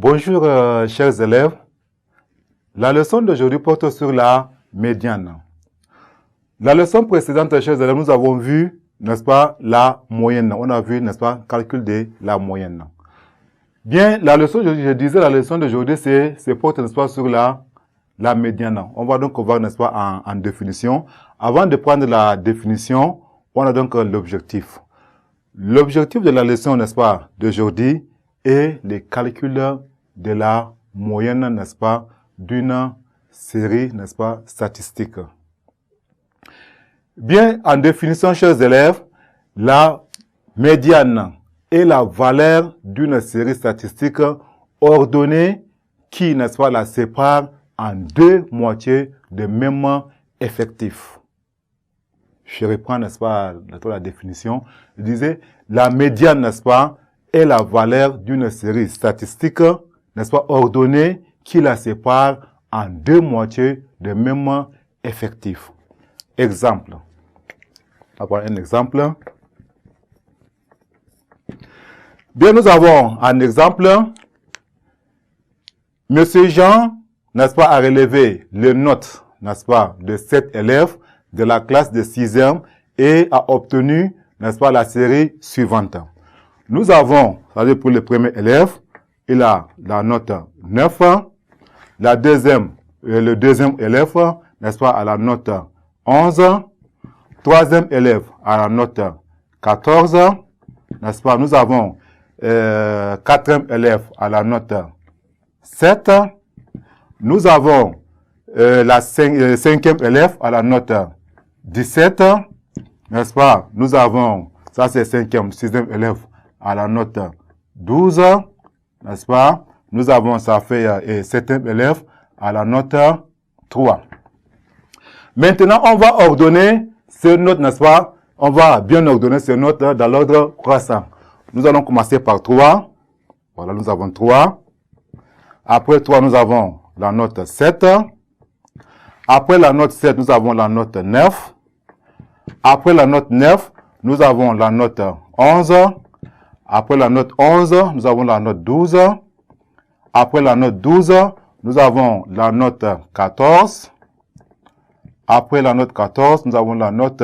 Bonjour chers élèves, la leçon d'aujourd'hui porte sur la médiane. La leçon précédente, chers élèves, nous avons vu, n'est-ce pas, la moyenne. On a vu, n'est-ce pas, calcul de la moyenne. Bien, la leçon, je disais, la leçon d'aujourd'hui, c'est porte, n'est-ce pas, sur la médiane. On va donc voir, n'est-ce pas, en définition. Avant de prendre la définition, on a donc l'objectif. L'objectif de la leçon, n'est-ce pas, d'aujourd'hui est le calcul de la moyenne, n'est-ce pas, d'une série, n'est-ce pas, statistique. Bien, en définition, chers élèves, la médiane est la valeur d'une série statistique ordonnée qui, n'est-ce pas, la sépare en deux moitiés de même effectif. Je reprends, n'est-ce pas, la définition. Je disais, la médiane, n'est-ce pas, est la valeur d'une série statistique, n'est-ce pas, ordonnée qui la sépare en deux moitiés de même effectif. Exemple. On va prendre un exemple. Bien, nous avons un exemple. Monsieur Jean, n'est-ce pas, a relevé les notes, n'est-ce pas, de 7 élèves de la classe de 6e et a obtenu, n'est-ce pas, la série suivante. Nous avons, c'est-à-dire pour le premier élève, il a la note 9. Le deuxième élève, n'est-ce pas, a la note 11. Troisième élève a la note 14. N'est-ce pas? Nous avons quatrième élève à la note 7. Nous avons cinquième élève à la note 17. N'est-ce pas? Nous avons, ça c'est cinquième, sixième élève à la note 12. N'est-ce pas? Nous avons, ça fait septième élève à la note 3. Maintenant, on va ordonner ces notes, n'est-ce pas? On va bien ordonner ces notes dans l'ordre croissant. Nous allons commencer par 3. Voilà, nous avons 3. Après 3, nous avons la note 7. Après la note 7, nous avons la note 9. Après la note 9, nous avons la note 11. Après la note 11, nous avons la note 12. Après la note 12, nous avons la note 14. Après la note 14, nous avons la note,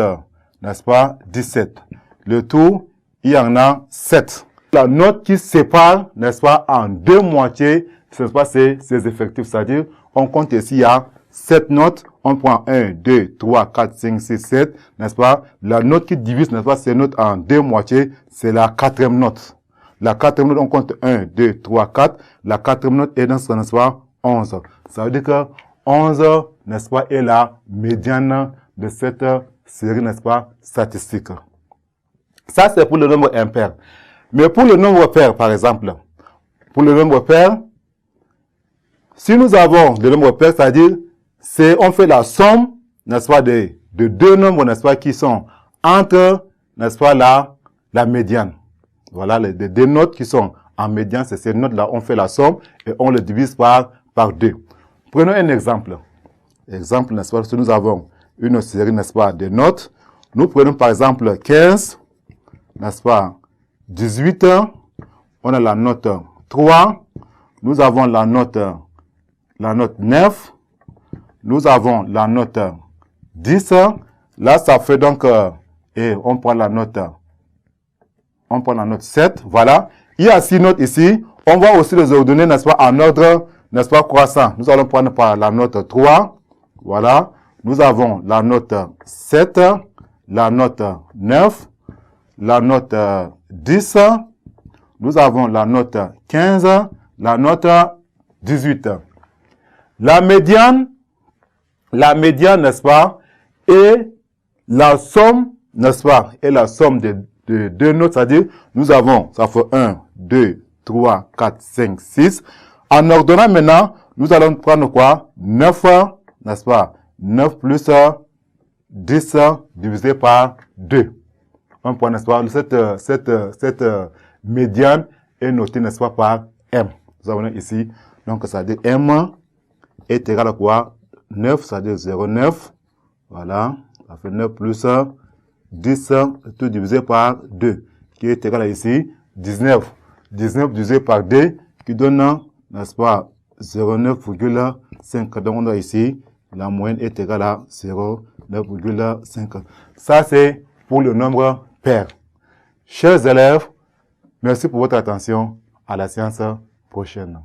n'est-ce pas, 17. Le tout, il y en a 7. La note qui sépare, n'est-ce pas, en deux moitiés, n'est-ce pas, c'est ses effectifs. C'est-à-dire, on compte ici, il y a 7 notes. On prend 1, 2, 3, 4, 5, 6, 7, n'est-ce pas? La note qui divise, n'est-ce pas, ces notes en deux moitiés, c'est la quatrième note. La quatrième note, on compte 1, 2, 3, 4. La quatrième note est dans ce, n'est-ce pas, 11. Ça veut dire que 11, n'est-ce pas, est la médiane de cette série, n'est-ce pas, statistique. Ça, c'est pour le nombre impair. Mais pour le nombre pair, par exemple, pour le nombre pair, si nous avons le nombre pair, c'est-à-dire, on fait la somme, n'est-ce pas, de deux nombres, n'est-ce pas, qui sont entre, n'est-ce pas, la médiane. Voilà, les deux notes qui sont en médiane, c'est ces notes-là, on fait la somme et on le divise par 2. Prenons un exemple. Exemple, n'est-ce pas, si nous avons une série, n'est-ce pas, de notes. Nous prenons par exemple 15, n'est-ce pas, 18, on a la note 3, nous avons la note 9, nous avons la note 10, là ça fait donc, et on prend la note 7, voilà. Il y a 6 notes ici, on va aussi les ordonner, n'est-ce pas, en ordre, n'est-ce pas, croissant. Nous allons prendre par la note 3, voilà. Nous avons la note 7, la note 9, la note 10, nous avons la note 15, la note 18. La médiane, n'est-ce pas, est la somme, n'est-ce pas, est la somme de deux notes, c'est-à-dire, nous avons, ça fait 1, 2, 3, 4, 5, 6. En ordonnant maintenant, nous allons prendre quoi? 9, n'est-ce pas? 9 plus 10 divisé par 2. On prend, n'est-ce pas? Cette médiane est notée, n'est-ce pas, par M. Nous avons ici, donc ça veut dire M est égal à quoi? 9, ça veut dire 0,9. Voilà. Ça fait 9 plus 10, tout divisé par 2, qui est égal à ici 19. 19 divisé par 2, qui donne n'est-ce pas, 0,9,5. Donc, on a ici, la moyenne est égale à 0,9,5. Ça, c'est pour le nombre pair. Chers élèves, merci pour votre attention. À la séance prochaine.